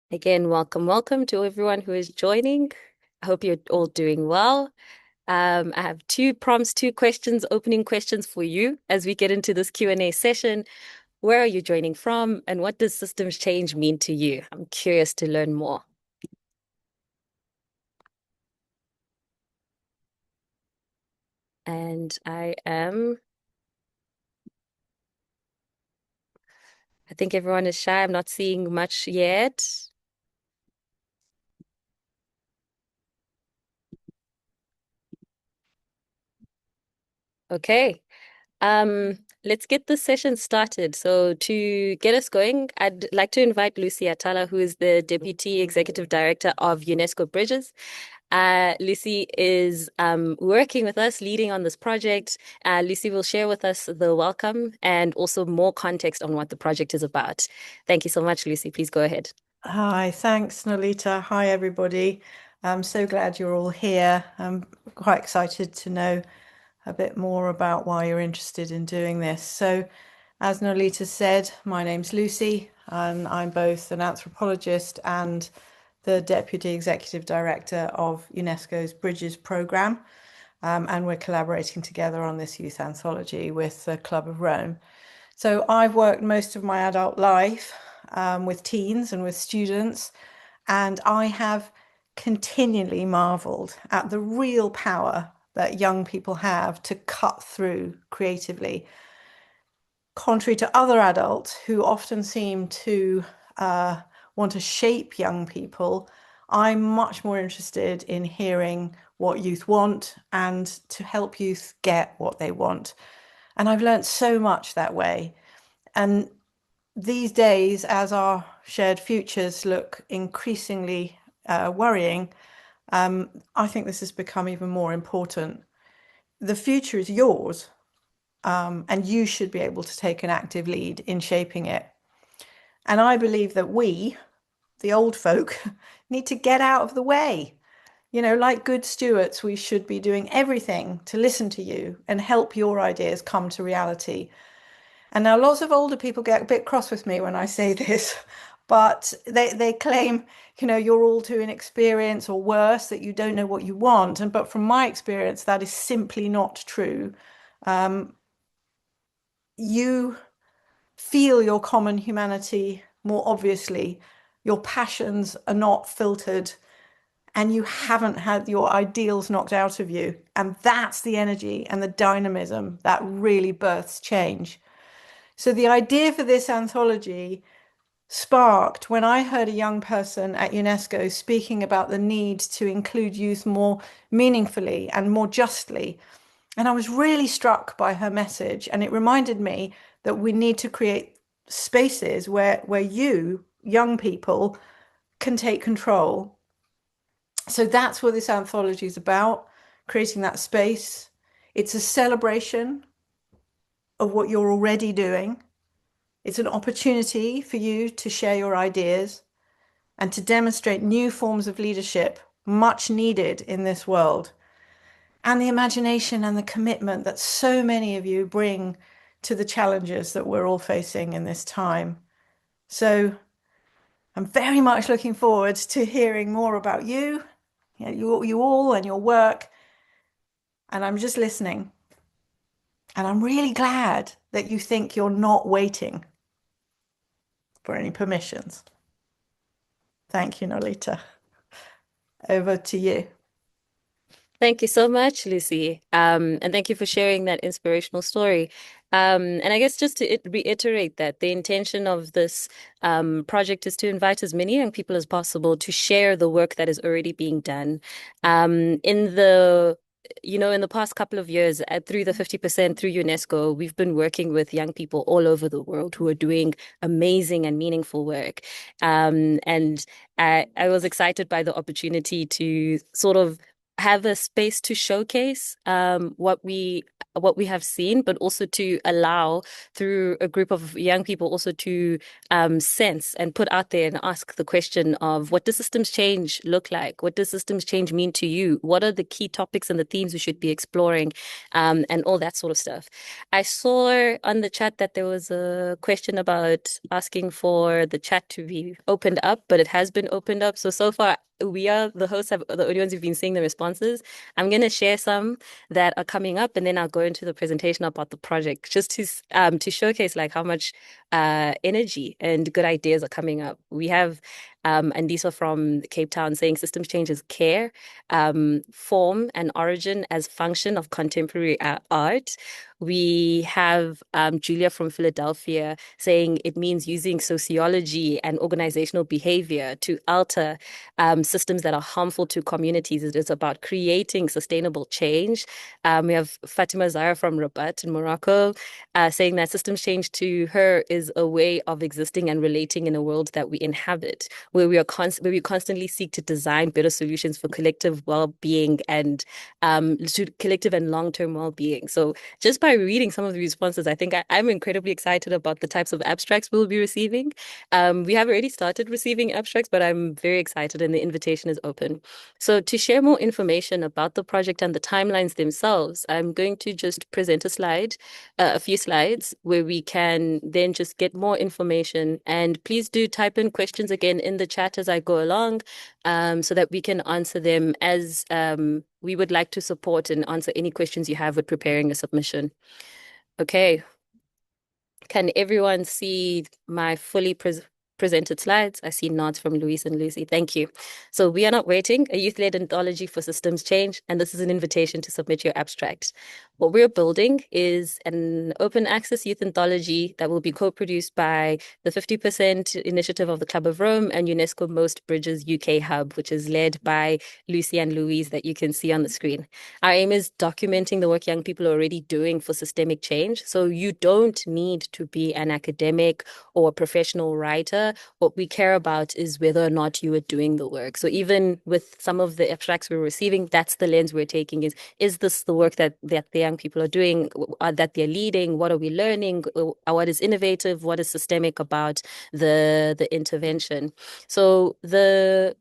Again, welcome to everyone who is joining. I hope you're all doing well. I have two prompts, two questions, opening questions for you as we get into this Q&A session. Where are you joining from, and what does systems change mean to you? I'm curious to learn more. And I think everyone is shy. I'm not seeing much yet. Okay. Let's get this session started. So to get us going, I'd like to invite Lucy Atala, who is the Deputy Executive Director of UNESCO Bridges. Lucy is working with us, leading on this project. Lucy will share with us the welcome and also more context on what the project is about. Thank you so much, Lucy. Please go ahead. Hi, thanks, Nolita. Hi, everybody. I'm so glad you're all here. I'm quite excited to know a bit more about why you're interested in doing this. So, as Nolita said, my name's Lucy, and I'm both an anthropologist and the Deputy Executive Director of UNESCO's Bridges programme. And we're collaborating together on this youth anthology with the Club of Rome. So I've worked most of my adult life with teens and with students, and I have continually marveled at the real power that young people have to cut through creatively. Contrary to other adults who often seem to want to shape young people, I'm much more interested in hearing what youth want and to help youth get what they want. And I've learned so much that way. And these days, as our shared futures look increasingly worrying, I think this has become even more important. The future is yours, and you should be able to take an active lead in shaping it. And I believe that we, the old folk, need to get out of the way. You know, like good stewards, we should be doing everything to listen to you and help your ideas come to reality. And now lots of older people get a bit cross with me when I say this, but they claim, you're all too inexperienced or worse, that you don't know what you want. But from my experience, that is simply not true. You feel your common humanity more obviously. Your passions are not filtered and you haven't had your ideals knocked out of you. And that's the energy and the dynamism that really births change. So the idea for this anthology sparked when I heard a young person at UNESCO speaking about the need to include youth more meaningfully and more justly. And I was really struck by her message. And it reminded me that we need to create spaces where you, young people, can take control. So that's what this anthology is about, creating that space. It's a celebration of what you're already doing. It's an opportunity for you to share your ideas and to demonstrate new forms of leadership much needed in this world. And the imagination and the commitment that so many of you bring to the challenges that we're all facing in this time. So I'm very much looking forward to hearing more about you all and your work. And I'm just listening. And I'm really glad that you think you're not waiting for any permissions. Thank you, Nolita. Over to you. Thank you so much, Lucy. And thank you for sharing that inspirational story. And I guess just to reiterate that the intention of this project is to invite as many young people as possible to share the work that is already being done. In the past couple of years, through the 50% through UNESCO, we've been working with young people all over the world who are doing amazing and meaningful work. And I was excited by the opportunity to sort of have a space to showcase what we have seen, but also to allow through a group of young people also to sense and put out there and ask the question of what does systems change look like? What does systems change mean to you? What are the key topics and the themes we should be exploring, and all that sort of stuff. I saw on the chat that there was a question about asking for the chat to be opened up, but it has been opened up. So far, we are the hosts have the only ones who've been seeing the responses. I'm going to share some that are coming up, and then I'll go into the presentation about the project just to showcase like how much energy and good ideas are coming up. We have and these are from Cape Town saying systems change as care, form and origin as function of contemporary art. We have Julia from Philadelphia saying it means using sociology and organizational behavior to alter systems that are harmful to communities. It is about creating sustainable change. We have Fatima Zahra from Rabat in Morocco saying that systems change to her is a way of existing and relating in a world that we inhabit, where where we constantly seek to design better solutions for collective well-being and to collective and long-term well-being. So just by reading some of the responses, I think I'm incredibly excited about the types of abstracts we'll be receiving. We have already started receiving abstracts, but I'm very excited and the invitation is open. So to share more information about the project and the timelines themselves, I'm going to just present a few slides where we can then just get more information. And please do type in questions again in the chat as I go along, so that we can answer them as we would like to support and answer any questions you have with preparing a submission. Okay, can everyone see my fully presented slides? I see nods from Luis and Lucy. Thank you. So we are not waiting, a youth-led anthology for systems change, and this is an invitation to submit your abstract. What we're building is an open access youth anthology that will be co-produced by the 50% initiative of the Club of Rome and UNESCO-MOST Bridges UK Hub, which is led by Lucy and Louise that you can see on the screen. Our aim is documenting the work young people are already doing for systemic change. So you don't need to be an academic or a professional writer. What we care about is whether or not you are doing the work. So even with some of the abstracts we're receiving, that's the lens we're taking is this the work that the young people are doing, that they're leading? What are we learning? What is innovative? What is systemic about the intervention? So the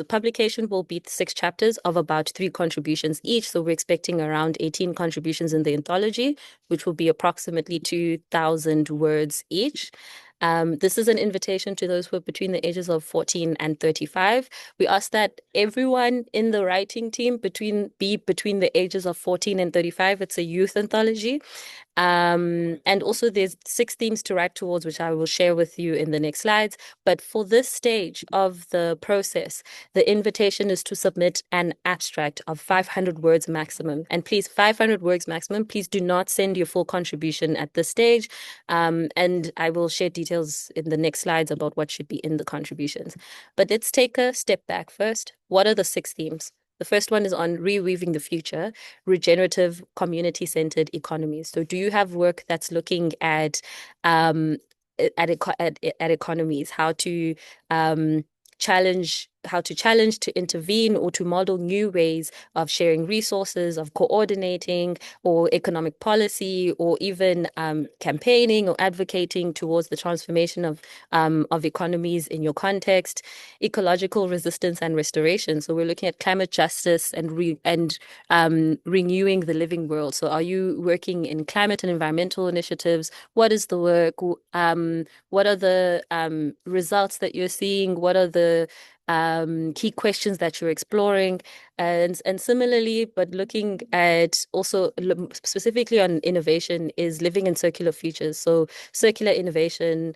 publication will be 6 chapters of about 3 contributions each. So we're expecting around 18 contributions in the anthology, which will be approximately 2,000 words each. This is an invitation to those who are between the ages of 14 and 35. We ask that everyone in the writing team be between the ages of 14 and 35. It's a youth anthology. And also there's 6 themes to write towards, which I will share with you in the next slides. But for this stage of the process, the invitation is to submit an abstract of 500 words maximum. And please, 500 words maximum. Please do not send your full contribution at this stage. And I will share details in the next slides about what should be in the contributions. But let's take a step back first. What are the 6 themes? The first one is on reweaving the future, regenerative, community-centered economies. So do you have work that's looking um, at economies, um, how to challenge, to intervene, or to model new ways of sharing resources, of coordinating, or economic policy, or even campaigning or advocating towards the transformation of economies in your context, ecological resistance and restoration. So we're looking at climate justice and renewing the living world. So are you working in climate and environmental initiatives? What is the work? What are the results that you're seeing? What are the key questions that you're exploring? And similarly, but looking at also specifically on innovation, is living in circular futures. So circular innovation,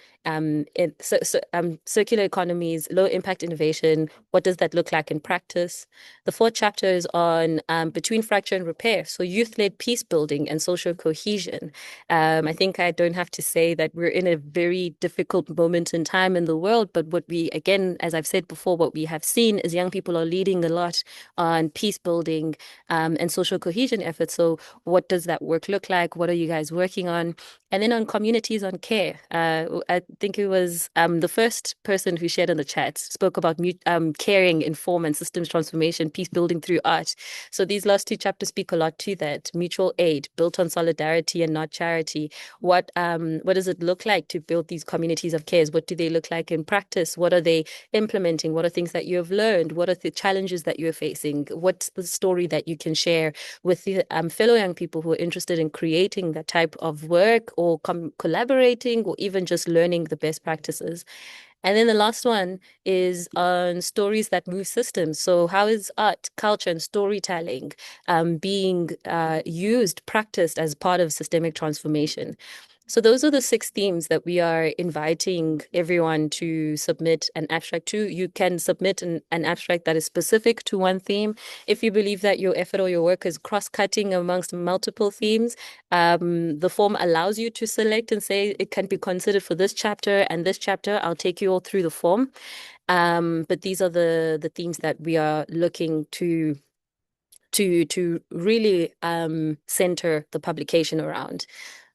circular economies, low impact innovation. What does that look like in practice? The 4th chapter is on between fracture and repair. So youth-led peace building and social cohesion. I think I don't have to say that we're in a very difficult moment in time in the world, but what we, again, as I've said before, what we have seen is young people are leading a lot on peace building and social cohesion efforts. So what does that work look like? What are you guys working on? And then on communities on care, I think it was the first person who shared in the chat spoke about caring, inform, and systems transformation, peace building through art. So these last two chapters speak a lot to that. Mutual aid built on solidarity and not charity. What does it look like to build these communities of cares? What do they look like in practice? What are they implementing? What are things that you have learned? What are the challenges that you're facing? What's the story that you can share with the fellow young people who are interested in creating that type of work or collaborating or even just learning the best practices? And then the last one is on stories that move systems. So, how is art, culture, and storytelling being used, practiced as part of systemic transformation? So those are the six themes that we are inviting everyone to submit an abstract to. You can submit an abstract that is specific to one theme. If you believe that your effort or your work is cross-cutting amongst multiple themes, the form allows you to select and say it can be considered for this chapter and this chapter. I'll take you all through the form. But these are the themes that we are looking to really center the publication around.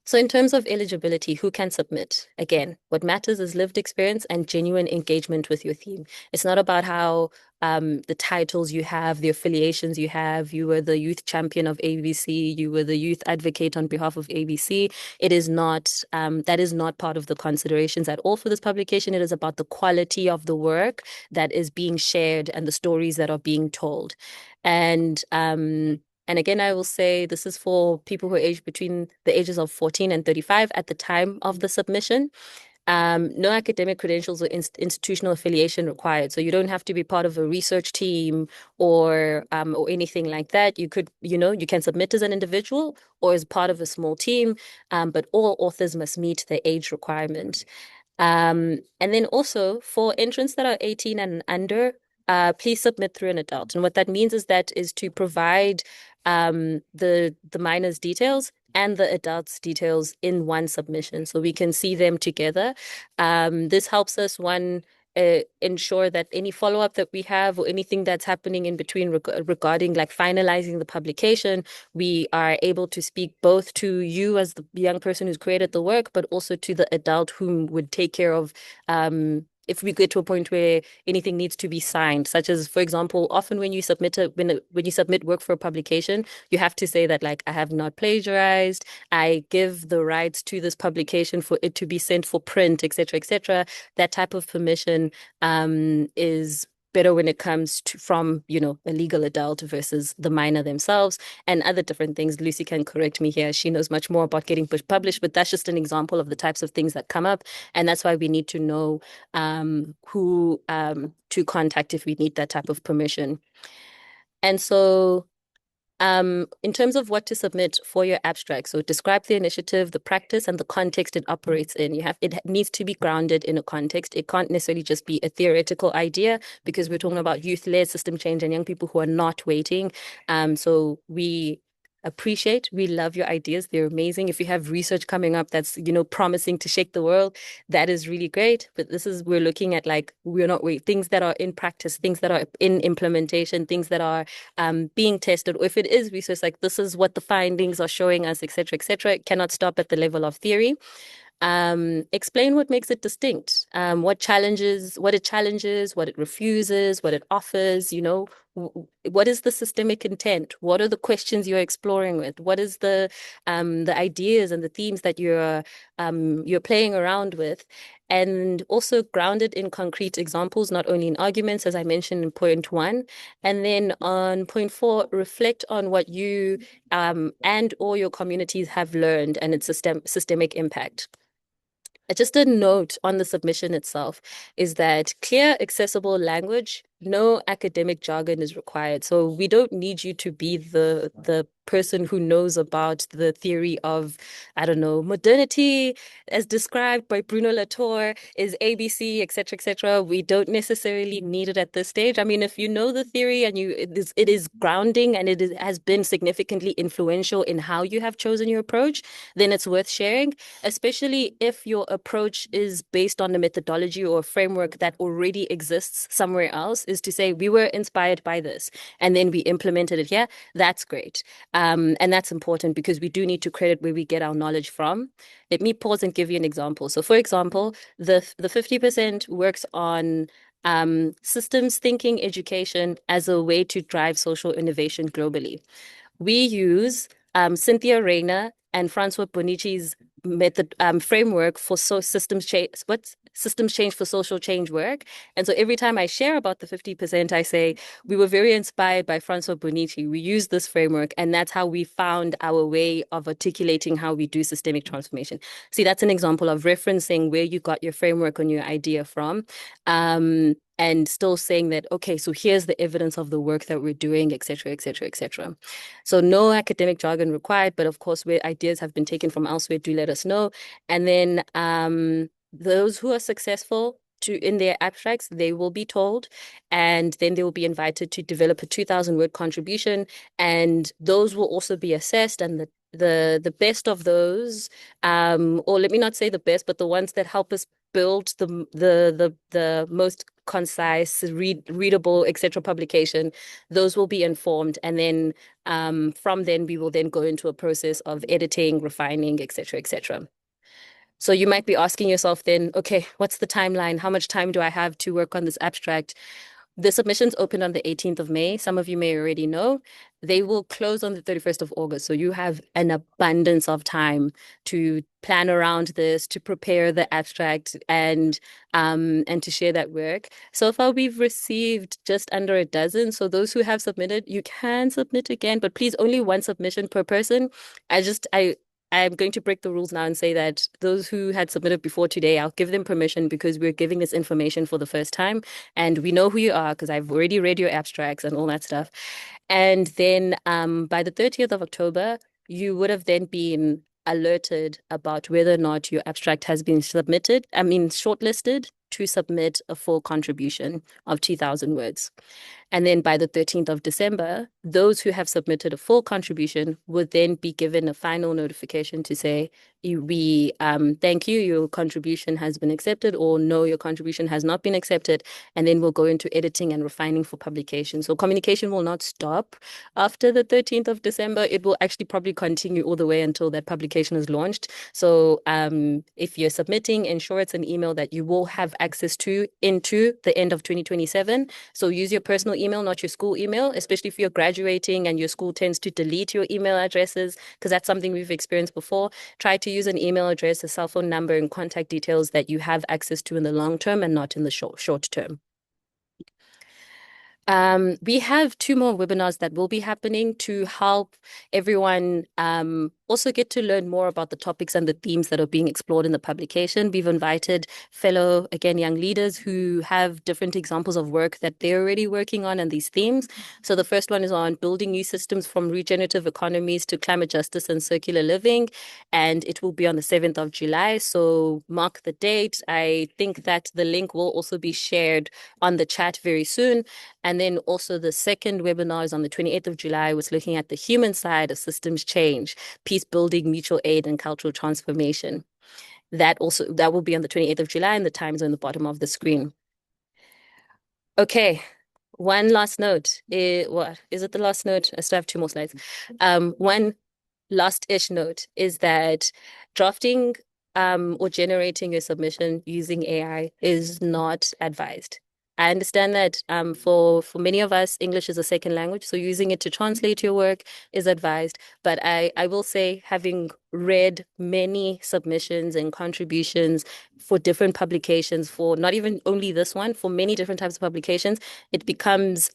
So, in terms of eligibility, who can submit? Again, what matters is lived experience and genuine engagement with your theme. It's not about how the titles you have, the affiliations you have. You were the youth champion of ABC, you were the youth advocate on behalf of ABC. It is not, that is not part of the considerations at all for this publication. It is about the quality of the work that is being shared and the stories that are being told. And and again, I will say this is for people who are aged between the ages of 14 and 35 at the time of the submission. No academic credentials or institutional affiliation required. So you don't have to be part of a research team or anything like that. You could, you can submit as an individual or as part of a small team, but all authors must meet the age requirement. And then also for entrants that are 18 and under, please submit through an adult. And what that means is to provide the minor's details and the adult's details in one submission so we can see them together. This helps us, one, ensure that any follow-up that we have or anything that's happening in between regarding like finalizing the publication, we are able to speak both to you as the young person who's created the work, but also to the adult whom would take care of if we get to a point where anything needs to be signed, such as, for example, often when you submit when you submit work for a publication, you have to say that like I have not plagiarized, I give the rights to this publication for it to be sent for print, etc., etc. That type of permission is better when it comes to from, a legal adult versus the minor themselves and other different things. Lucy can correct me here. She knows much more about getting published, but that's just an example of the types of things that come up. And that's why we need to know who to contact if we need that type of permission. And so in terms of what to submit for your abstract, so describe the initiative, the practice, and the context it operates in. It needs to be grounded in a context. It can't necessarily just be a theoretical idea because we're talking about youth-led system change and young people who are not waiting. So we love your ideas. They're amazing. If you have research coming up that's, promising to shake the world, that is really great. But we're looking at like, we're not wait, things that are in practice, things that are in implementation, things that are being tested, or if it is research, like this is what the findings are showing us, etc., etc. It cannot stop at the level of theory. Explain what makes it distinct, what it challenges, what it refuses, what it offers, what is the systemic intent? What are the questions you're exploring with? What is the ideas and the themes that you're playing around with? And also grounded in concrete examples, not only in arguments, as I mentioned in point one. And then on point four, reflect on what you and or your communities have learned and its systemic impact. Just a note on the submission itself is that clear, accessible language, no academic jargon is required. So we don't need you to be the person who knows about the theory of, I don't know, modernity as described by Bruno Latour is ABC, etc., etc. We don't necessarily need it at this stage. I mean, if you know the theory and it is grounding and has been significantly influential in how you have chosen your approach, then it's worth sharing, especially if your approach is based on a methodology or a framework that already exists somewhere else. is to say we were inspired by this and then we implemented it here. That's great. And that's important because we do need to credit where we get our knowledge from. Let me pause and give you an example. So, for example, the 50% works on systems thinking education as a way to drive social innovation globally. We use Cynthia Reyna and Francois Bonici's method framework for systems change. What systems change for social change work? And so every time I share about the 50%, I say we were very inspired by Francois Bonici. We use this framework, and that's how we found our way of articulating how we do systemic transformation. See, that's an example of referencing where you got your framework and your idea from. And still saying that, okay, so here's the evidence of the work that we're doing, et cetera, et cetera, et cetera. So no academic jargon required, but of course, where ideas have been taken from elsewhere, do let us know. And then those who are successful in their abstracts, they will be told, and then they will be invited to develop a 2,000 word contribution, and those will also be assessed. And the best of those, or let me not say the best, but the ones that help us build the most concise, readable, etc. publication, those will be informed, and then from then we will then go into a process of editing, refining, etc., etc. So you might be asking yourself then, okay, what's the timeline? How much time do I have to work on this abstract? The submissions open on the 18th of May. Some of you may already know. They will close on the 31st of August. So you have an abundance of time to plan around this, to prepare the abstract and to share that work. So far, we've received just under a dozen. So those who have submitted, you can submit again, but please only one submission per person. I'm going to break the rules now and say that those who had submitted before today, I'll give them permission because we're giving this information for the first time. And we know who you are because I've already read your abstracts and all that stuff. And then by the 30th of October, you would have then been alerted about whether or not your abstract has been shortlisted to submit a full contribution of 2,000 words. And then by the 13th of December, those who have submitted a full contribution would then be given a final notification to say, we thank you, your contribution has been accepted, or no, your contribution has not been accepted. And then we'll go into editing and refining for publication. So communication will not stop after the 13th of December. It will actually probably continue all the way until that publication is launched. So if you're submitting, ensure it's an email that you will have access to into the end of 2027. So use your personal email, not your school email, especially if you're graduating and your school tends to delete your email addresses, because that's something we've experienced before. Try to use an email address, a cell phone number, and contact details that you have access to in the long term and not in the short term. We have 2 more webinars that will be happening to help everyone also get to learn more about the topics and the themes that are being explored in the publication. We've invited fellow, again, young leaders who have different examples of work that they're already working on and these themes. So the first one is on building new systems from regenerative economies to climate justice and circular living, and it will be on the 7th of July. So mark the date. I think that the link will also be shared on the chat very soon. And then also the second webinar is on the 28th of July, was looking at the human side of systems change, peace building, mutual aid, and cultural transformation. That will be on the 28th of July, and the times are on the bottom of the screen. Okay, one last note. What is it? The last note? I still have 2 more slides. One last-ish note is that drafting or generating a submission using AI is not advised. I understand that for many of us, English is a second language, so using it to translate your work is advised. But I will say, having read many submissions and contributions for different publications, for not even only this one, for many different types of publications, it becomes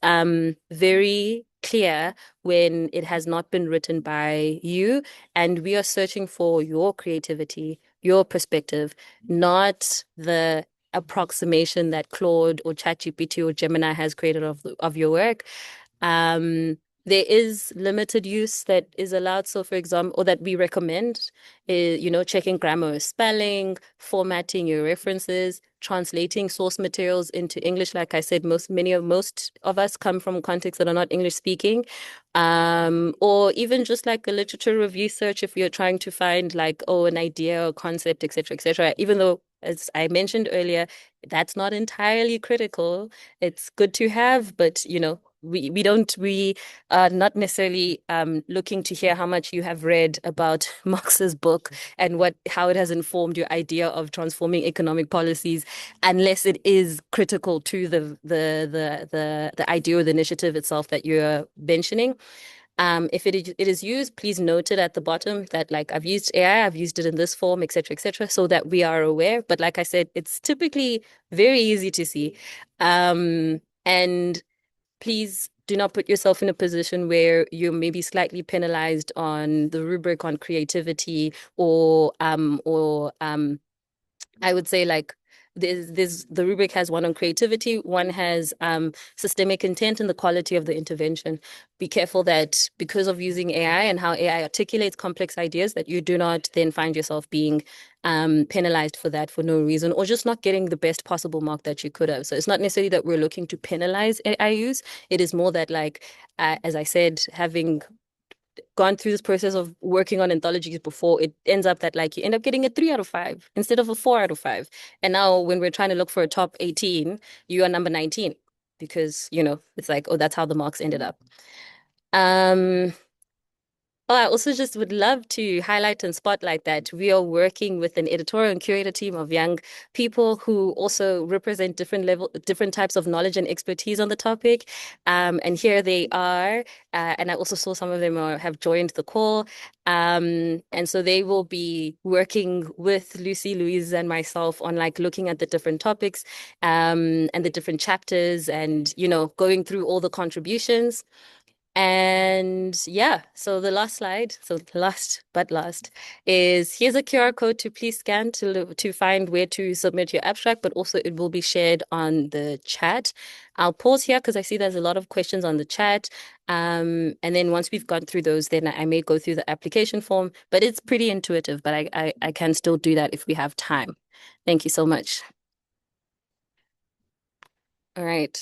very clear when it has not been written by you. And we are searching for your creativity, your perspective, not the approximation that Claude or ChatGPT or Gemini has created of your work. There is limited use that is allowed. So, for example, or that we recommend, checking grammar, spelling, formatting your references, translating source materials into English. Like I said, most of us come from contexts that are not English speaking, or even just like a literature review search if you're trying to find like, an idea or concept, etc., etc. Even though as I mentioned earlier, that's not entirely critical. It's good to have, but we are not necessarily looking to hear how much you have read about Marx's book and what how it has informed your idea of transforming economic policies, unless it is critical to the idea or the initiative itself that you're mentioning. If it is used, please note it at the bottom that like I've used AI, I've used it in this form, etc., so that we are aware. But like I said, it's typically very easy to see. And please do not put yourself in a position where you're maybe slightly penalized on the rubric on creativity or I would say like there's the rubric has one on creativity, one has systemic intent and the quality of the intervention. Be careful that because of using AI and how AI articulates complex ideas, that you do not then find yourself being penalized for that for no reason or just not getting the best possible mark that you could have. So it's not necessarily that we're looking to penalize AI use. It is more that like as I said, having gone through this process of working on anthologies before, it ends up that like you end up getting a 3 out of 5 instead of a 4 out of 5. And now when we're trying to look for a top 18, you are number 19 because, it's like, oh, that's how the marks ended up. Um, Oh, I also just would love to highlight and spotlight that we are working with an editorial and curator team of young people who also represent different types of knowledge and expertise on the topic. And here they are. And I also saw some of them have joined the call. And so they will be working with Lucy, Louise, and myself on like looking at the different topics, and the different chapters and, going through all the contributions. And yeah, so the last slide, so last but last, is here's a QR code to please scan to find where to submit your abstract, but also it will be shared on the chat. I'll pause here because I see there's a lot of questions on the chat. And then once we've gone through those, then I may go through the application form, but it's pretty intuitive, but I can still do that if we have time. Thank you so much. All right.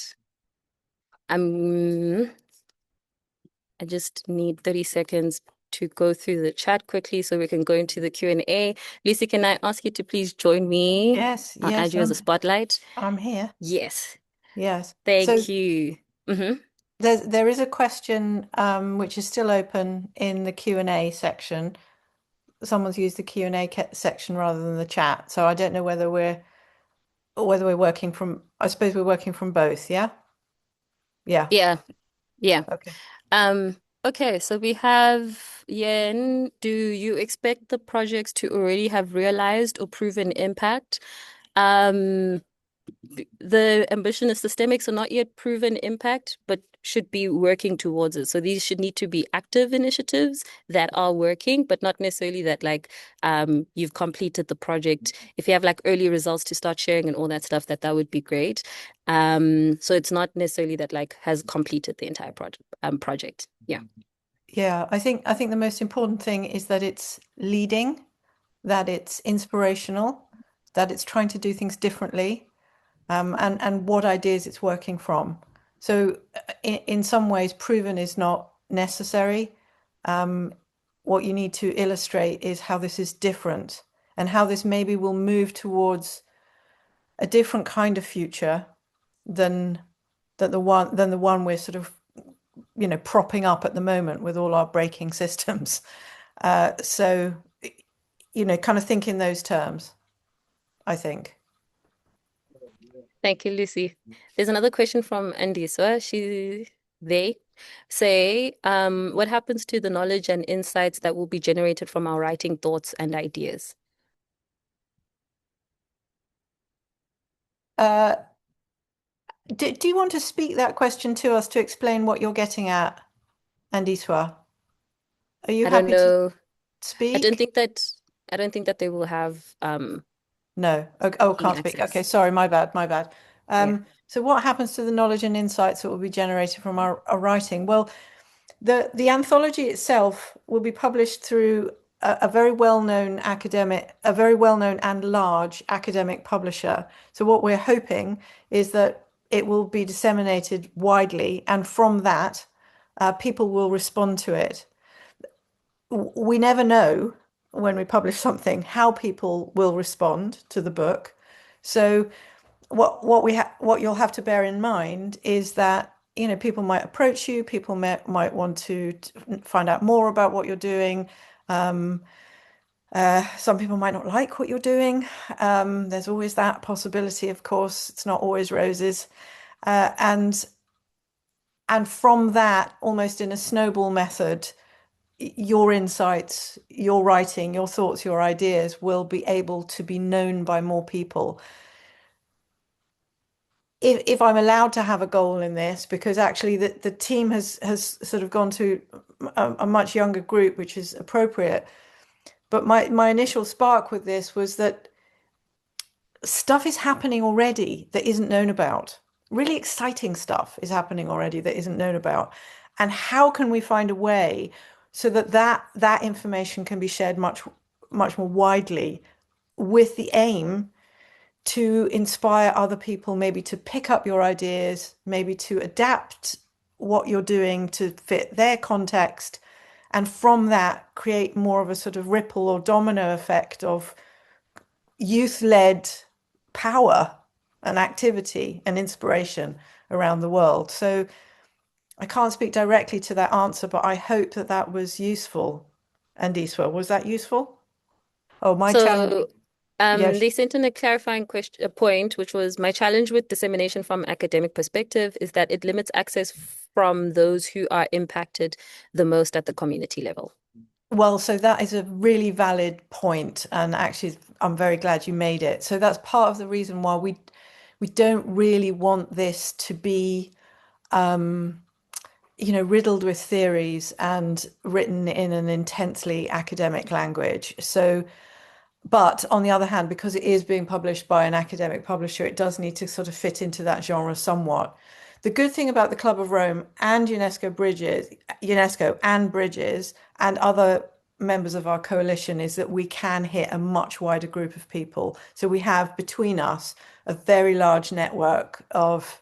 I'm I just need 30 seconds to go through the chat quickly so we can go into the Q&A. Lucy, can I ask you to please join me? Yes, I'll add yes, you as a spotlight. I'm here. Yes. Yes. So Thank you. there is a question which is still open in the Q&A section. Someone's used the Q&A section rather than the chat. So I don't know whether we're working from, I suppose we're working from both, yeah? Yeah. Yeah. Yeah. Okay. Um, okay, so we have Yen. Do you expect the projects to already have realized or proven impact? Um, the ambition is systemic, so not yet proven impact, but should be working towards it. So these should need to be active initiatives that are working, but not necessarily that like you've completed the project. If you have like early results to start sharing and all that stuff, that would be great. So it's not necessarily that like has completed the entire project. Yeah. Yeah, I think the most important thing is that it's leading, that it's inspirational, that it's trying to do things differently, and what ideas it's working from. So in some ways, proven is not necessary. What you need to illustrate is how this is different and how this maybe will move towards a different kind of future than the one we're sort of propping up at the moment with all our braking systems. So kind of think in those terms, I think. Thank you, Lucy. There's another question from Andiswa. They say, what happens to the knowledge and insights that will be generated from our writing thoughts and ideas? Uh, do you want to speak that question to us to explain what you're getting at, Andiswa? Are you I don't happy to know. I don't speak? think that I don't think that they will have No. Oh, working can't speak. Okay, access. sorry, my bad, my bad. Yeah. So what happens to the knowledge and insights that will be generated from our writing? Well, the anthology itself will be published through a very well-known a very well-known and large academic publisher. So what we're hoping is that it will be disseminated widely, and from that, people will respond to it. We never know when we publish something how people will respond to the book. So what you'll have to bear in mind is that people might approach you, people might want to find out more about what you're doing. Um, some people might not like what you're doing. There's always that possibility, of course. It's not always roses. Uh, and and from that, almost in a snowball method, your insights, your writing, your thoughts, your ideas will be able to be known by more people. If I'm allowed to have a goal in this, because actually the team has sort of gone to a much younger group, which is appropriate. But my initial spark with this was that stuff is happening already that isn't known about. Really exciting stuff is happening already that isn't known about. And how can we find a way so that that information can be shared much more widely with the aim to inspire other people, maybe to pick up your ideas, maybe to adapt what you're doing to fit their context, and from that create more of a sort of ripple or domino effect of youth-led power and activity and inspiration around the world. So I can't speak directly to that answer, but I hope that that was useful. And Iswa, was that useful? Oh, my challenge. So, Yes. they sent in a clarifying question, a point, which was my challenge with dissemination from academic perspective is that it limits access from those who are impacted the most at the community level. Well, so that is a really valid point, and actually, I'm very glad you made it. So that's part of the reason why we don't really want this to be, riddled with theories and written in an intensely academic language. So, but on the other hand, because it is being published by an academic publisher, it does need to sort of fit into that genre somewhat. The good thing about the Club of Rome and UNESCO and Bridges and other members of our coalition is that we can hit a much wider group of people. So we have between us a very large network of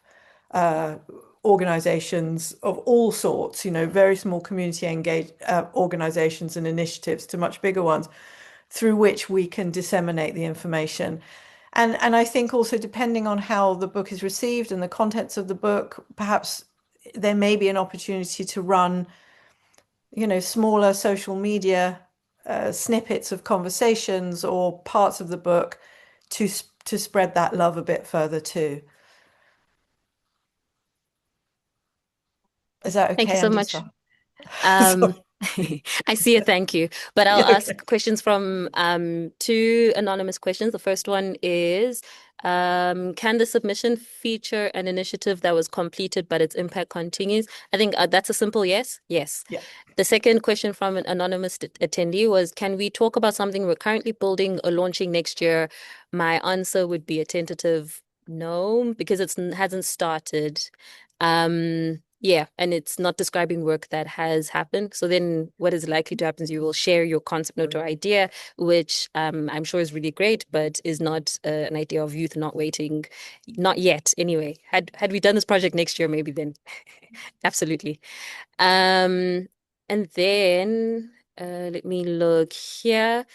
organizations of all sorts, very small community engaged organizations and initiatives to much bigger ones through which we can disseminate the information. And I think also depending on how the book is received and the contents of the book, perhaps there may be an opportunity to run, smaller social media snippets of conversations or parts of the book to to spread that love a bit further too. Is that Thank you okay, so much. Andisa? Um, Sorry. I see a thank you, but I'll Yeah, okay. ask questions from two anonymous questions. The first one is, can the submission feature an initiative that was completed but its impact continues? I think that's a simple yes. Yes. Yeah. The second question from an anonymous attendee was, can we talk about something we're currently building or launching next year? My answer would be a tentative no, because it hasn't started. Yeah, and it's not describing work that has happened. So then what is likely to happen is you will share your concept note or idea, which I'm sure is really great, but is not an idea of youth not waiting, not yet anyway. Had we done this project next year, maybe then. Absolutely. Um, and then let me look here.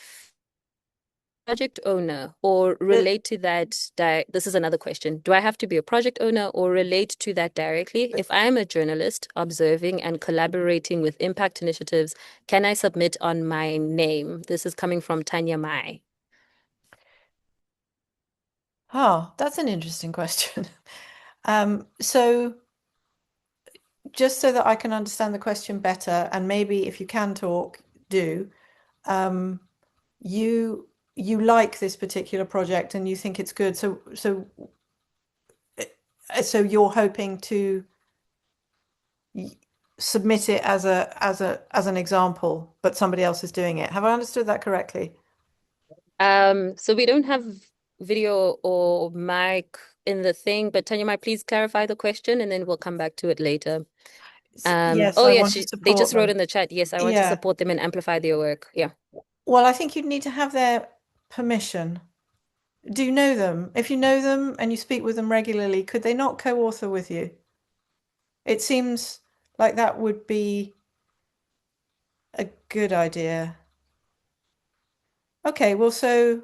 Project owner or It, relate to that this is another question. Do I have to be a project owner or relate to that directly? If I am a journalist observing and collaborating with impact initiatives, can I submit on my name? This is coming from Tanya Mai. that's an interesting question. So just so that I can understand the question better, and maybe if you can talk, do, um, you you like this particular project and you think it's good. So you're hoping to submit it as an example, but somebody else is doing it. Have I understood that correctly? So we don't have video or mic in the thing, but Tanya Mai, please clarify the question and then we'll come back to it later. Yes, Oh I yes, want to they support just wrote them. in the chat. Yes, I want to Yeah. support them and amplify their work. Yeah. Well, I think you'd need to have their permission. Do you know them? If you know them and you speak with them regularly, could they not co-author with you? It seems like that would be a good idea. Okay, well, so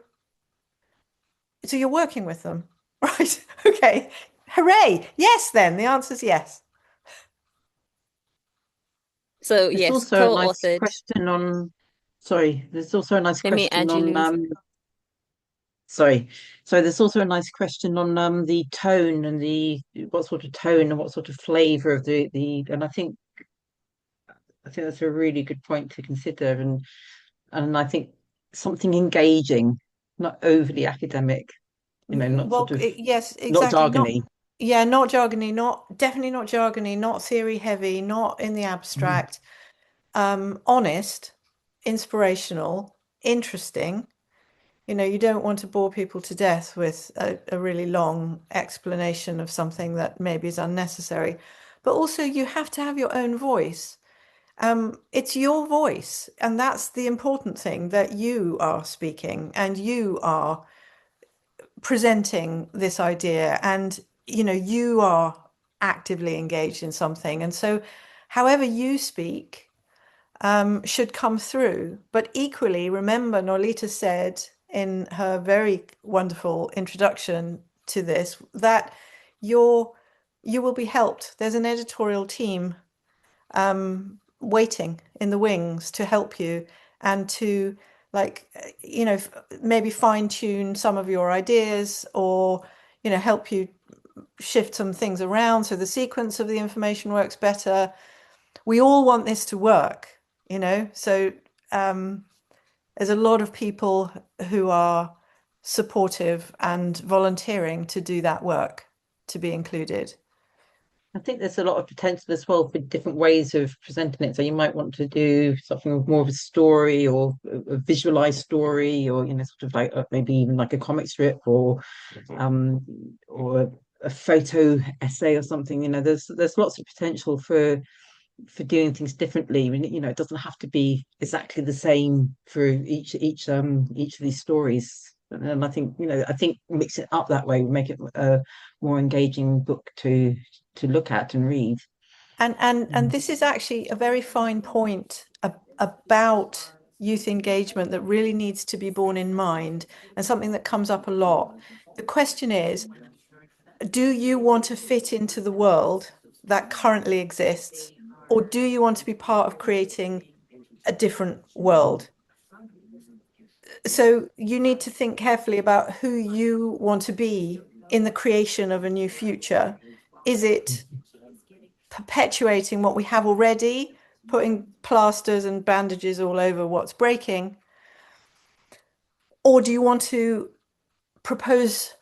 you're working with them, right? Okay. Hooray. Yes, then. The answer's yes. So There's yes, also a nice co-authored. question on, sorry, there's also a nice Let me question add you, on, Lucy. sorry. So there's also a nice question on the tone and the what sort of tone and what sort of flavor of and I think that's a really good point to consider, and I think something engaging, not overly academic, not sort Well, of yes, not exactly. Not, jargony. yeah, not jargony, not definitely not jargony, not theory heavy, not in the Mhm. abstract. Honest, inspirational, interesting. You don't want to bore people to death with a really long explanation of something that maybe is unnecessary. But also, you have to have your own voice. It's your voice, and that's the important thing, that you are speaking and you are presenting this idea, and you are actively engaged in something. And so, however you speak should come through. But equally, remember, Nolita said in her very wonderful introduction to this that you're you will be helped. There's an editorial team waiting in the wings to help you and to, like, maybe fine tune some of your ideas, or help you shift some things around so the sequence of the information works better. We all want this to work, so there's a lot of people who are supportive and volunteering to do that work, to be included. I think there's a lot of potential as well for different ways of presenting it. So you might want to do something with more of a story or a visualized story, or sort of like maybe even like a comic strip, um, or a photo essay or something. There's lots of potential for doing things differently. I mean, it doesn't have to be exactly the same for each of these stories. And I think mix it up that way will make it a more engaging book to look at and read. And this is actually a very fine point about youth engagement that really needs to be borne in mind, and something that comes up a lot. The question is, do you want to fit into the world that currently exists, or do you want to be part of creating a different world? So you need to think carefully about who you want to be in the creation of a new future. Is it perpetuating what we have already, putting plasters and bandages all over what's breaking? Or do you want to propose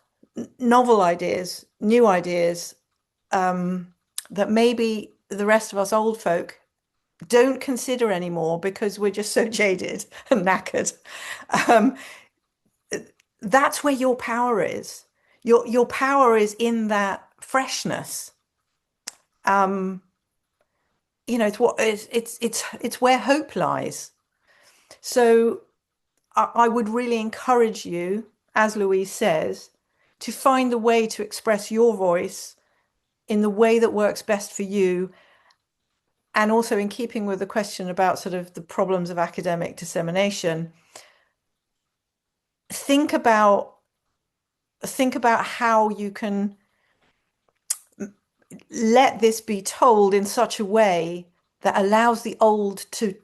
novel ideas, new ideas, that maybe the rest of us old folk don't consider anymore because we're just so jaded and knackered? Um, that's where your power is. Your power is in that freshness. Um, it's where hope lies. So I would really encourage you, as Louise says, to find a way to express your voice in the way that works best for you, and also in keeping with the question about sort of the problems of academic dissemination. Think about think about how you can let this be told in such a way that allows the old to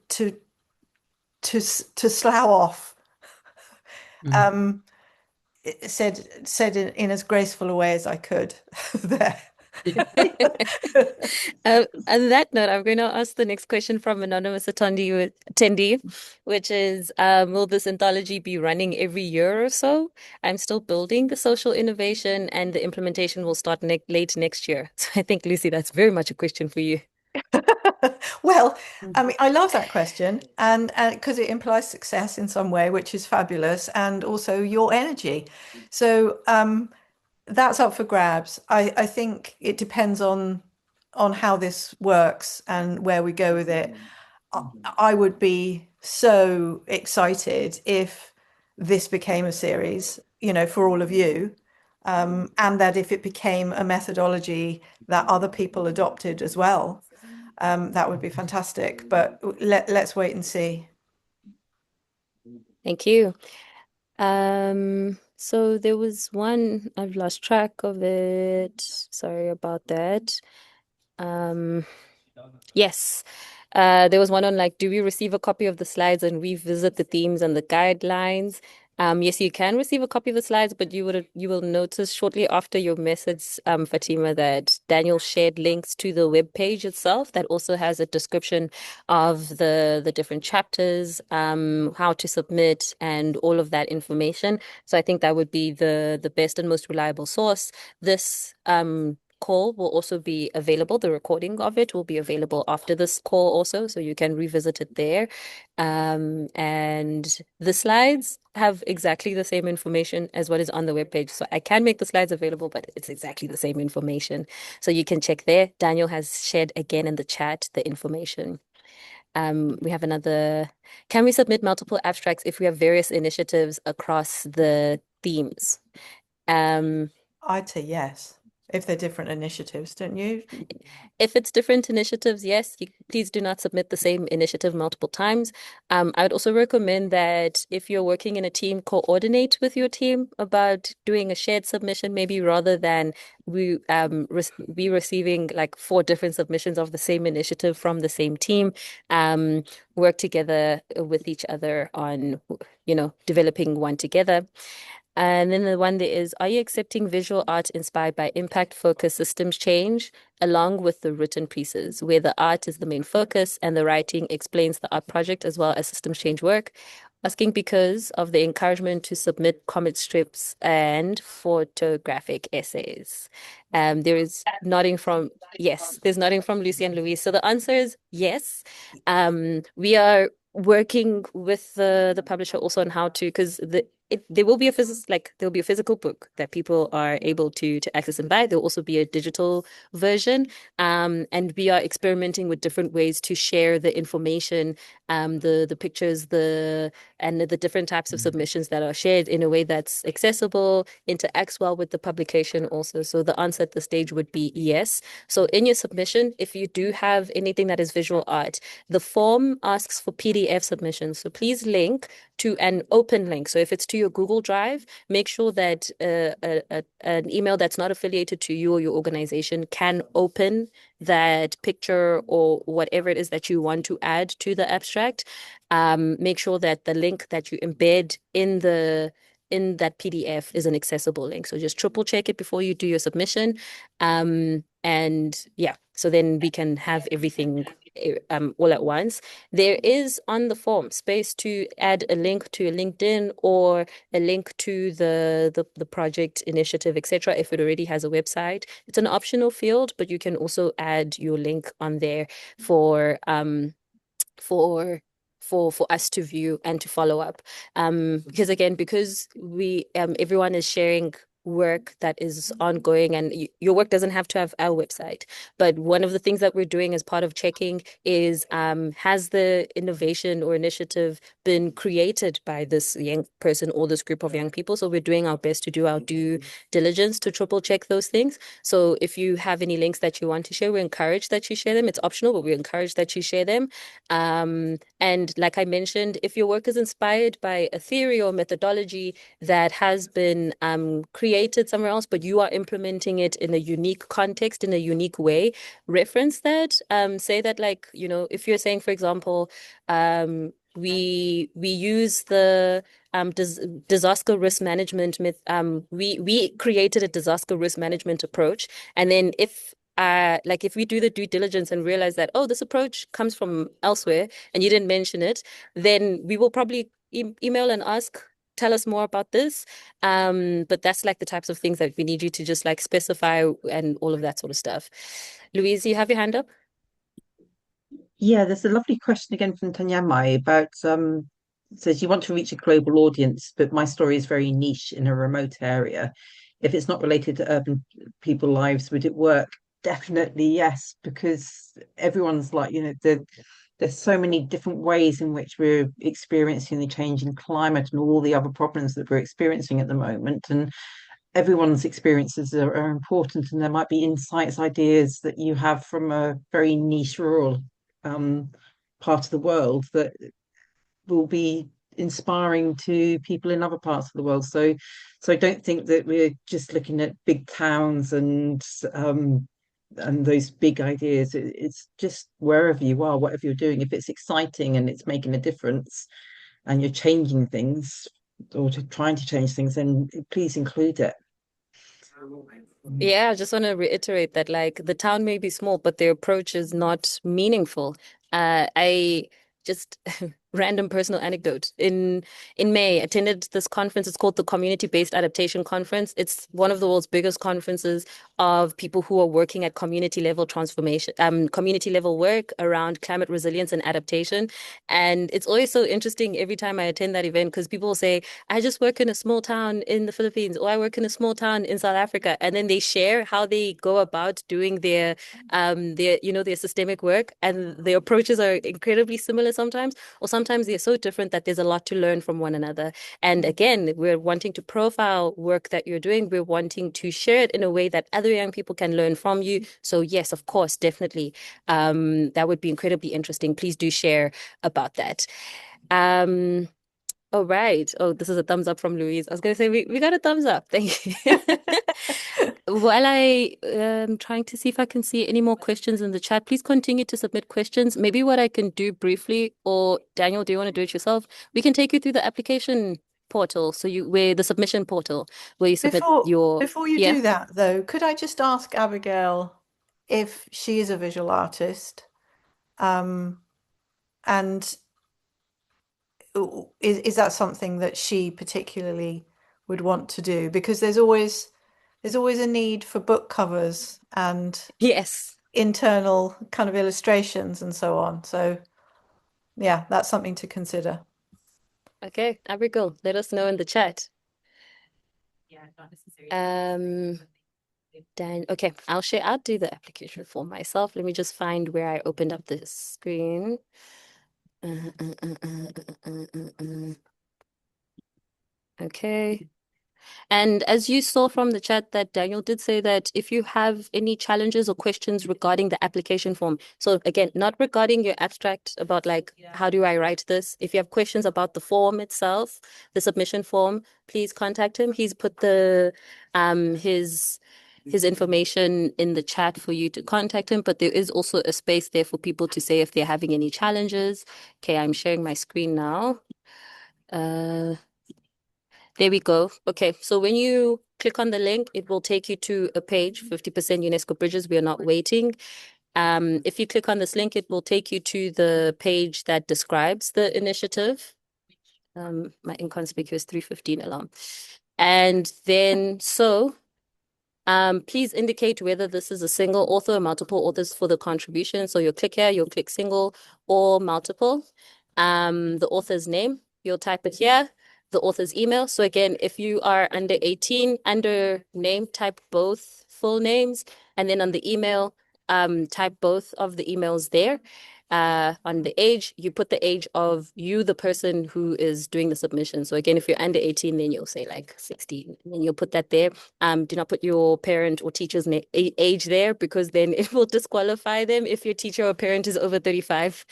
slough off. Mm. Um, said in as graceful a way as I could there. On that note, I'm going to ask the next question from anonymous attendee, which is, will this anthology be running every year or so? I'm still building the social innovation, and the implementation will start ne late next year. So I think, Lucy, that's very much a question for you. Well, I mean, I love that question, and because it implies success in some way, which is fabulous, and also your energy. So that's up for grabs. I think it depends on how this works and where we go with it. I would be so excited if this became a series, for all of you, and that if it became a methodology that other people adopted as well, that would be fantastic. But let's wait and see. Thank you. So there was one, I've lost track of it. Sorry about that. Um, yes. There was one on like, do we receive a copy of the slides and revisit the themes and the guidelines? Yes, you can receive a copy of the slides, but you will notice shortly after your message, Fatima, that Daniel shared links to the web page itself that also has a description of the different chapters, how to submit, and all of that information. So I think that would be the best and most reliable source. This call will also be available. The recording of it will be available after this call also, so you can revisit it there. And the slides have exactly the same information as what is on the webpage. So I can make the slides available, but it's exactly the same information. So you can check there. Daniel has shared again in the chat the information. We have another. Can we submit multiple abstracts if we have various initiatives across the themes? Um, I'd say yes, if they're different initiatives, don't you? If it's different initiatives, yes, please do not submit the same initiative multiple times. I would also recommend that if you're working in a team, coordinate with your team about doing a shared submission, maybe rather than we receiving like four different submissions of the same initiative from the same team. Um, Work together with each other on, developing one together. And then the one there is, are you accepting visual art inspired by impact focus systems change along with the written pieces, where the art is the main focus and the writing explains the art project as well as systems change work? Asking because of the encouragement to submit comic strips and photographic essays. There is nodding from, yes, there's nodding from Lucy and Louise. So the answer is yes. We are working with the publisher also on how to, because there will be a there'll be a physical book that people are able to access and buy. There'll also be a digital version, and we are experimenting with different ways to share the information, the pictures, and the different types of submissions that are shared in a way that's accessible, interacts well with the publication also. So the answer at this stage would be yes. So in your submission, if you do have anything that is visual art, the form asks for PDF submissions. So please link to an open link. So if it's to your Google Drive, make sure that an email that's not affiliated to you or your organization can open that picture or whatever it is that you want to add to the abstract. Make sure that the link that you embed in that PDF is an accessible link. So just triple check it before you do your submission. And yeah, so then we can have everything all at once. There is on the form space to add a link to a LinkedIn or a link to the project initiative, etc. If it already has a website, it's an optional field, but you can also add your link on there for for for us to view and to follow up. Because again, because we everyone is sharing work that is ongoing and your work doesn't have to have our website, but one of the things that we're doing as part of checking is has the innovation or initiative been created by this young person or this group of young people? So we're doing our best to do our due diligence to triple check those things. So if you have any links that you want to share, we encourage that you share them. It's optional, but we encourage that you share them. And like I mentioned, if your work is inspired by a theory or methodology that has been created somewhere else, but you are implementing it in a unique context, in a unique way, reference that. Say that, like, if you're saying, for example, we use the disaster risk management myth. We created a disaster risk management approach, and then if we do the due diligence and realize that, oh, this approach comes from elsewhere and you didn't mention it, then we will probably email and ask, tell us more about this. But that's like the types of things that we need you to just like specify and all of that sort of stuff. Louise, you have your hand up? Yeah, there's a lovely question again from Tanyamai about says you want to reach a global audience, but my story is very niche in a remote area. If it's not related to urban people lives, would it work? Definitely yes, because everyone's like, there's so many different ways in which we're experiencing the change in climate and all the other problems that we're experiencing at the moment. And everyone's experiences are important, and there might be insights, ideas that you have from a very niche rural um, part of the world that will be inspiring to people in other parts of the world. So I don't think that we're just looking at big towns and those big ideas. It's just wherever you are, whatever you're doing, if it's exciting and it's making a difference and you're changing things or trying to change things, then please include it. Yeah, I just want to reiterate that like the town may be small, but their approach is not meaningful. I just random personal anecdote. In May, attended this conference. It's called the Community-Based Adaptation Conference. It's one of the world's biggest conferences of people who are working at community level transformation, community level work around climate resilience and adaptation. And it's always so interesting every time I attend that event because people say, I just work in a small town in the Philippines, or I work in a small town in South Africa. And then they share how they go about doing their systemic work. And the approaches are incredibly similar sometimes, or sometimes they're so different that there's a lot to learn from one another. And again, we're wanting to profile work that you're doing. We're wanting to share it in a way that other young people can learn from you. So yes, of course, definitely. That would be incredibly interesting. Please do share about that. Um, all right. Oh, this is a thumbs up from Louise. I was going to say we got a thumbs up. Thank you. While I am trying to see if I can see any more questions in the chat, please continue to submit questions. Maybe what I can do briefly, or Daniel, do you want to do it yourself? We can take you through the application portal, so you where the submission portal where you submit your Before you yeah. do that, though, could I just ask Abigail if she is a visual artist? Um, and is that something that she particularly would want to do? Because there's always a need for book covers and Yes. internal kind of illustrations and so on. So yeah, that's something to consider. Okay, Abigail, let us know in the chat. Um, Dan, okay, I'll do the application form myself. Let me just find where I opened up the screen. Okay. And as you saw from the chat that Daniel did say that if you have any challenges or questions regarding the application form, so again, not regarding your abstract about like, how do I write this? If you have questions about the form itself, the submission form, please contact him. He's put the his information in the chat for you to contact him, but there is also a space there for people to say if they're having any challenges. Okay, I'm sharing my screen now. Uh, there we go. Okay, so when you click on the link, it will take you to a page, 50% UNESCO Bridges. We are not waiting. If you click on this link, it will take you to the page that describes the initiative. My inconspicuous 3:15 alarm. And then, please indicate whether this is a single author or multiple authors for the contribution. So you'll click here, you'll click single or multiple. The author's name, you'll type it here, the author's email. So again, if you are under 18, under name, type both full names, and then on the email, type both of the emails there. On the age, you put the age of you, the person who is doing the submission. So again, if you're under 18, then you'll say like 16, and then you'll put that there. Do not put your parent or teacher's age there because then it will disqualify them if your teacher or parent is over 35.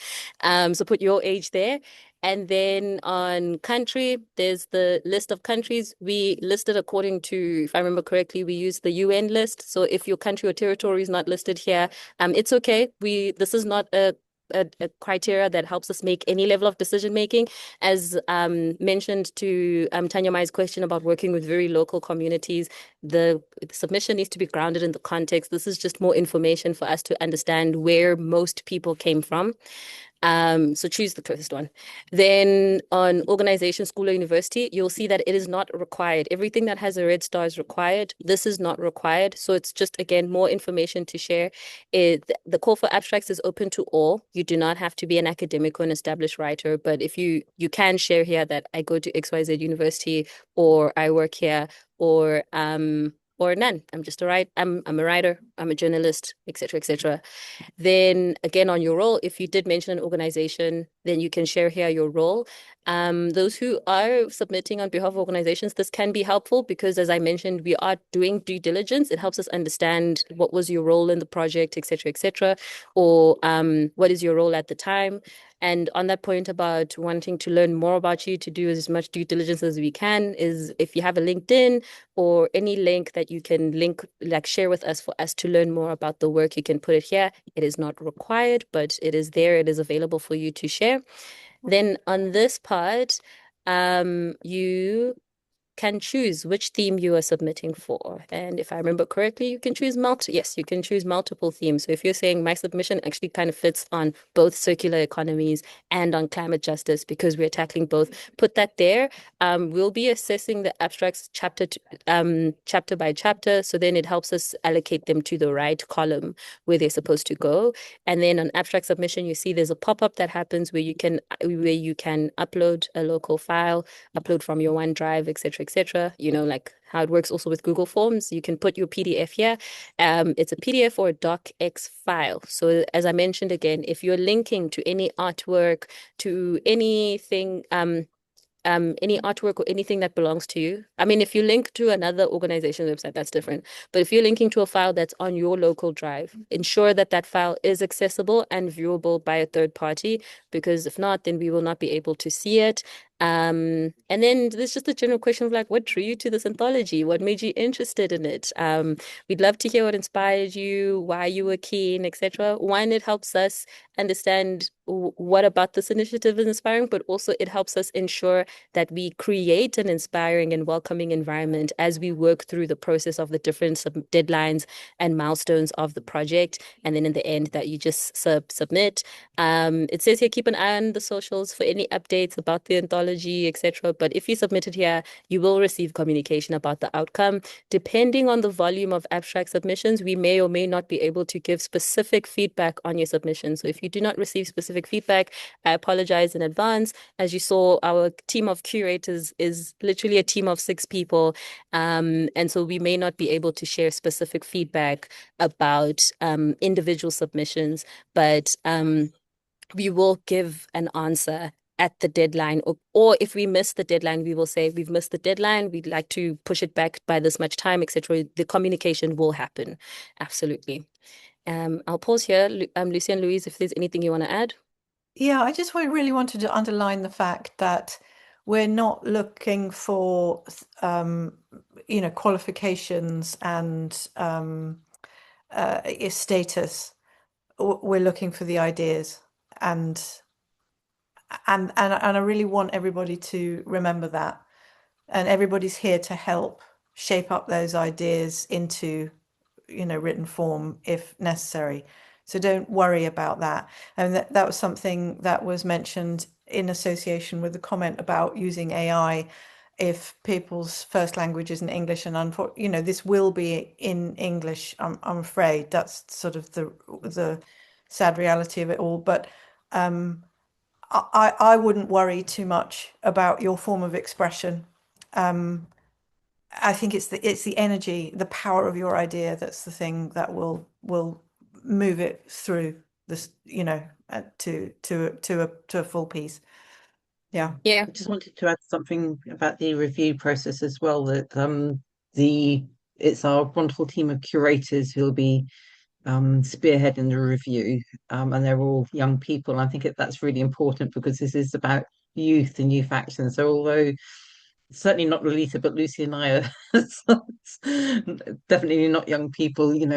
So put your age there. And then on country, there's the list of countries. We listed according to, if I remember correctly, we use the UN list. So if your country or territory is not listed here, it's okay. This is not a criteria that helps us make any level of decision making. As mentioned to Tanya Mai's question about working with very local communities, the submission needs to be grounded in the context. This is just more information for us to understand where most people came from. So choose the closest one. Then on organization, school or university, you'll see that it is not required. Everything that has a red star is required. This is not required. So it's just, again, more information to share. The call for abstracts is open to all. You do not have to be an academic or an established writer, but if you can share here that I go to XYZ university or I work here or none. I'm a writer, I'm a journalist, etc., etc. Then again, on your role, if you did mention an organization, then you can share here your role. Those who are submitting on behalf of organizations, this can be helpful because, as I mentioned, we are doing due diligence. It helps us understand what was your role in the project, et cetera, or what is your role at the time. And on that point about wanting to learn more about you, to do as much due diligence as we can, is if you have a LinkedIn or any link that you can link, like share with us for us to learn more about the work, you can put it here. It is not required, but it is there. It is available for you to share. Then on this part, you can choose which theme you are submitting for. And if I remember correctly, you can choose yes, you can choose multiple themes. So if you're saying my submission actually kind of fits on both circular economies and on climate justice because we're tackling both, put that there. We'll be assessing the abstracts chapter by chapter. So then it helps us allocate them to the right column where they're supposed to go. And then on abstract submission, you see there's a pop-up that happens where you can upload a local file, upload from your OneDrive, etc. You know, like how it works also with Google Forms. You can put your PDF here. It's a PDF or a docx file. So as I mentioned again, if you're linking to any artwork, to anything, any artwork or anything that belongs to you. I mean, if you link to another organization website, that's different. But if you're linking to a file that's on your local drive, ensure that that file is accessible and viewable by a third party, because if not, then we will not be able to see it. And then there's just a general question of like, what drew you to this anthology? What made you interested in it? We'd love to hear what inspired you, why you were keen, etc. One, it helps us understand what about this initiative is inspiring, but also it helps us ensure that we create an inspiring and welcoming environment as we work through the process of the different deadlines and milestones of the project. And then in the end, that you just submit. It says here, keep an eye on the socials for any updates about the anthology, etc. But if you submit it here, you will receive communication about the outcome. Depending on the volume of abstract submissions, we may or may not be able to give specific feedback on your submission. So if you do not receive specific feedback, I apologize in advance. As you saw, our team of curators is literally a team of 6 people. And so we may not be able to share specific feedback about individual submissions, but we will give an answer at the deadline, or if we miss the deadline, we will say we've missed the deadline. We'd like to push it back by this much time, etc. The communication will happen. Absolutely. I'll pause here. Lucy and Louise, if there's anything you want to add. Yeah, I just really wanted to underline the fact that we're not looking for, qualifications and status. We're looking for the ideas, and I really want everybody to remember that. And everybody's here to help shape up those ideas into, written form if necessary. So don't worry about that. And that was something that was mentioned in association with the comment about using AI if people's first language isn't English, and this will be in English. I'm afraid that's sort of the sad reality of it all. But I wouldn't worry too much about your form of expression. I think it's the energy, the power of your idea that's the thing that will move it through this, to a full piece. Yeah. Yeah. I just wanted to add something about the review process as well, that the it's our wonderful team of curators who'll be spearheading the review, and they're all young people. And I think that's really important because this is about youth and youth action. So although certainly not Lolita, but Lucy and I are definitely not young people, you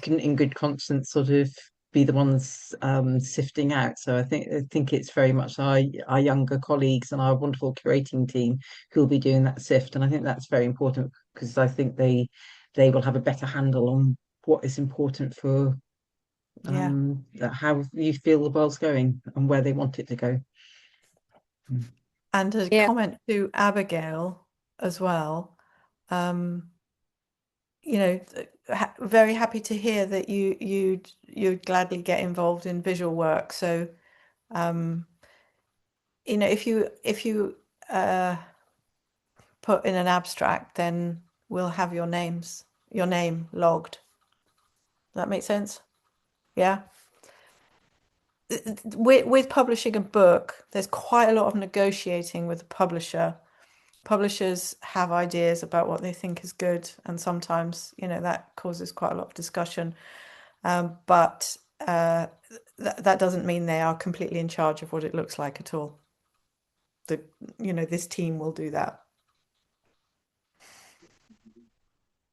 can in good conscience sort of be the ones sifting out. So I think it's very much our younger colleagues and our wonderful curating team who'll be doing that sift. And I think that's very important because I think they will have a better handle on what is important for Yeah. how you feel the world's going and where they want it to go. And a Yeah. comment to Abigail as well. Very happy to hear that you'd gladly get involved in visual work. So, if you put in an abstract, then we'll have your name logged. Does that make sense? Yeah. with publishing a book, there's quite a lot of negotiating with the publisher. Publishers have ideas about what they think is good, and sometimes, that causes quite a lot of discussion. But that doesn't mean they are completely in charge of what it looks like at all. The, this team will do that.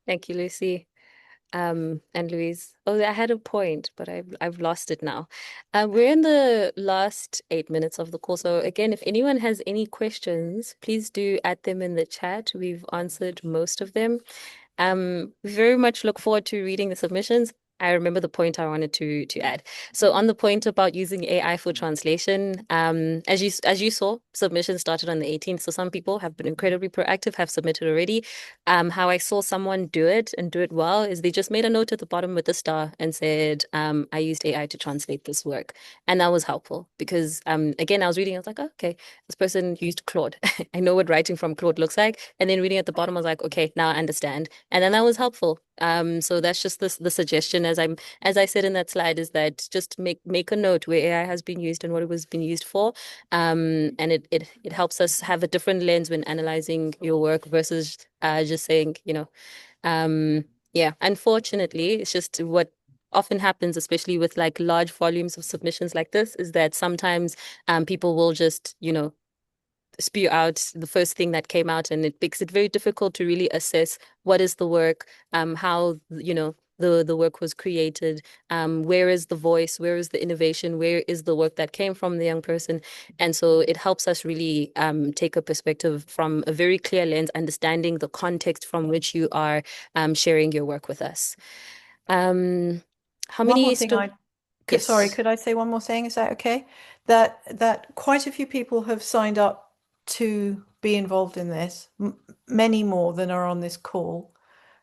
Thank you, Lucy. And Louise. Oh, I had a point, but I've lost it now. We're in the last 8 minutes of the call. So again, if anyone has any questions, please do add them in the chat. We've answered most of them. We very much look forward to reading the submissions. I remember the point I wanted to add. So on the point about using AI for translation, as you saw, submissions started on the 18th. So some people have been incredibly proactive, have submitted already. How I saw someone do it and do it well is they just made a note at the bottom with the star and said, I used AI to translate this work. And that was helpful because again, I was reading, I was like, oh, okay, this person used Claude. I know what writing from Claude looks like. And then reading at the bottom, I was like, okay, now I understand. And then that was helpful. So that's just the suggestion as I said in that slide is that just make a note where AI has been used and what it was being used for. And it helps us have a different lens when analyzing your work versus just saying, yeah, unfortunately, it's just what often happens, especially with like large volumes of submissions like this, is that sometimes people will just, spew out the first thing that came out, and it makes it very difficult to really assess what is the work, how the work was created, where is the voice, where is the innovation, where is the work that came from the young person, and so it helps us really take a perspective from a very clear lens, understanding the context from which you are sharing your work with us. How One more many thing sorry, yes. could I say one more thing? Is that okay? That quite a few people have signed up to be involved in this, many more than are on this call.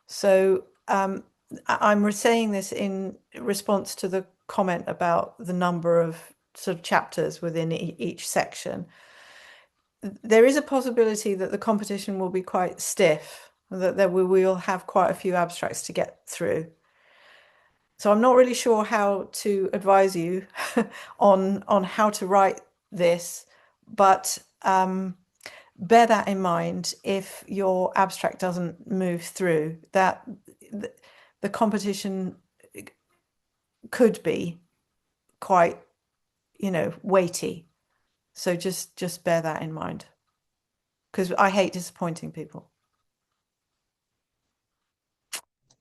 So I'm saying this in response to the comment about the number of sort of chapters within each section. There is a possibility that the competition will be quite stiff, that we will have quite a few abstracts to get through. So I'm not really sure how to advise you on how to write this, but bear that in mind if your abstract doesn't move through, that the competition could be quite, weighty. So just bear that in mind, because I hate disappointing people.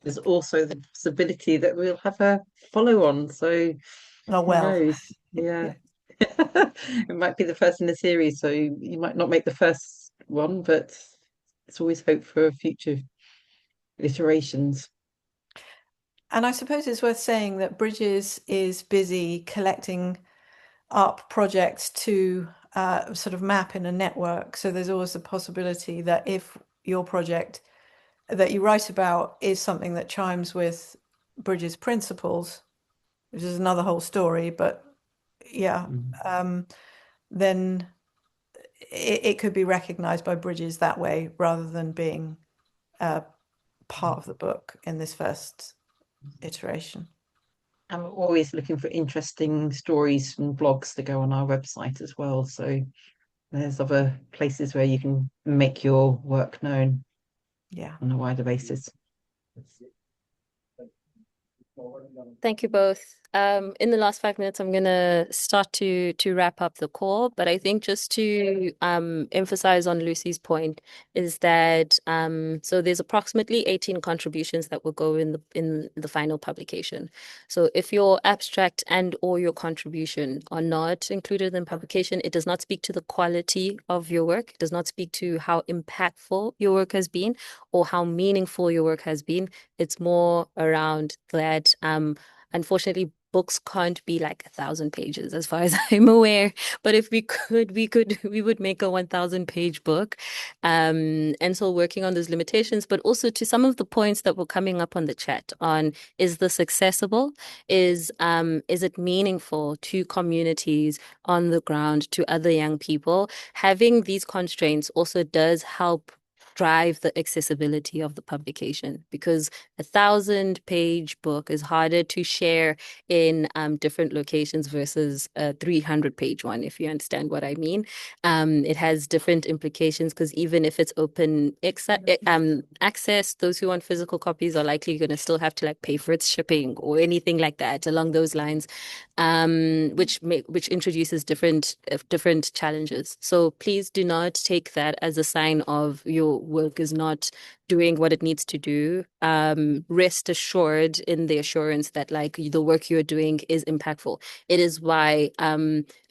There's also the possibility that we'll have a follow on. So Oh, who well. knows? Yeah. It might be the first in the series, so you might not make the first one, but it's always hope for future iterations. And I suppose it's worth saying that Bridges is busy collecting up projects to sort of map in a network. So there's always the possibility that if your project that you write about is something that chimes with Bridges' principles, which is another whole story, but yeah, then it could be recognized by Bridges that way rather than being part of the book in this first iteration. I'm always looking for interesting stories and blogs to go on our website as well. So there's other places where you can make your work known Yeah. on a wider basis. Thank you both. In the last 5 minutes, I'm gonna start to wrap up the call, but I think just to emphasize on Lucy's point is that so there's approximately 18 contributions that will go in the final publication. So if your abstract and or your contribution are not included in publication, it does not speak to the quality of your work. It does not speak to how impactful your work has been or how meaningful your work has been. It's more around that unfortunately, books can't be like 1,000 pages as far as I'm aware. But if we would make a 1,000 page book. And so working on those limitations, but also to some of the points that were coming up on the chat on is this accessible? Is it meaningful to communities on the ground, to other young people? Having these constraints also does help drive the accessibility of the publication, because 1,000-page book is harder to share in different locations versus a 300-page one, if you understand what I mean. It has different implications because even if it's open access, those who want physical copies are likely going to still have to like pay for its shipping or anything like that along those lines, which introduces different challenges. So please do not take that as a sign of your work is not doing what it needs to do. Rest assured in the assurance that like the work you're doing is impactful. It is why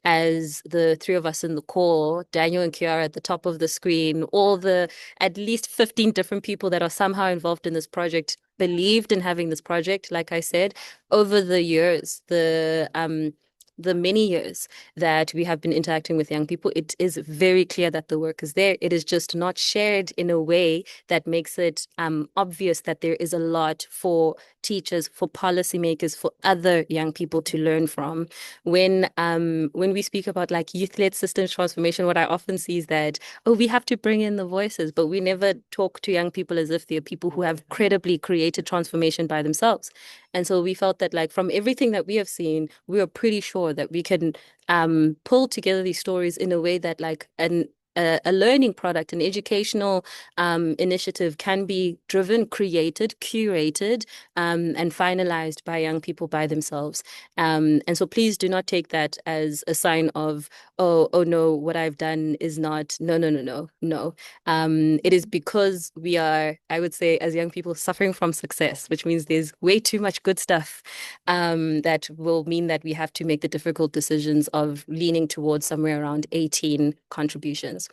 as the three of us in the call, Daniel and Kiara at the top of the screen, all the at least 15 different people that are somehow involved in this project believed in having this project. Like I said, over the years, the many years that we have been interacting with young people, it is very clear that the work is there. It is just not shared in a way that makes it obvious that there is a lot for teachers, for policymakers, for other young people to learn from. When we speak about like youth-led systems transformation, what I often see is that, oh, we have to bring in the voices, but we never talk to young people as if they're people who have credibly created transformation by themselves. And so we felt that like from everything that we have seen, we are pretty sure that we can pull together these stories in a way that like a learning product, an educational initiative can be driven, created, curated, and finalized by young people by themselves. And so please do not take that as a sign of, oh no, what I've done is not, no. It is because we are, I would say, as young people, suffering from success, which means there's way too much good stuff that will mean that we have to make the difficult decisions of leaning towards somewhere around 18 contributions.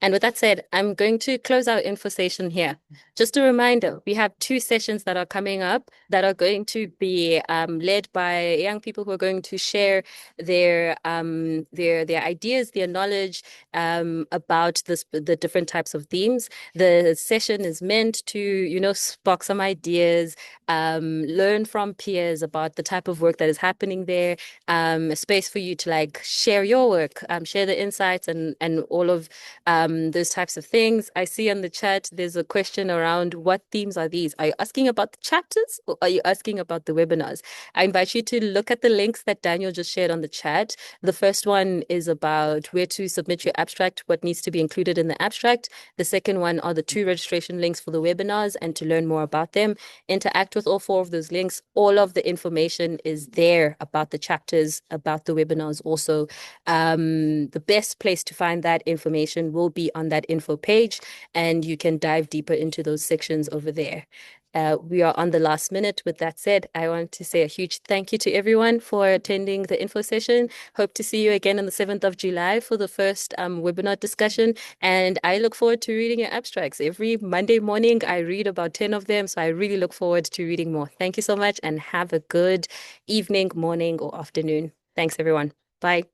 And with that said, I'm going to close our info session here. Just a reminder, we have 2 sessions that are coming up that are going to be led by young people who are going to share their ideas, their knowledge about the different types of themes. The session is meant to, spark some ideas, learn from peers about the type of work that is happening there, a space for you to like share your work, share the insights and all of those types of things. I see on the chat there's a question around what themes are these? Are you asking about the chapters or are you asking about the webinars? I invite you to look at the links that Daniel just shared on the chat. The first one is about where to submit your abstract, what needs to be included in the abstract. The second one are the 2 registration links for the webinars and to learn more about them. Interact with all 4 of those links. All of the information is there about the chapters, about the webinars also. The best place to find that information will be on that info page, and you can dive deeper into those sections over there. We are on the last minute. With that said, I want to say a huge thank you to everyone for attending the info session. Hope to see you again on the 7th of July for the first webinar discussion. And I look forward to reading your abstracts. Every Monday morning, I read about 10 of them. So I really look forward to reading more. Thank you so much and have a good evening, morning, or afternoon. Thanks, everyone. Bye.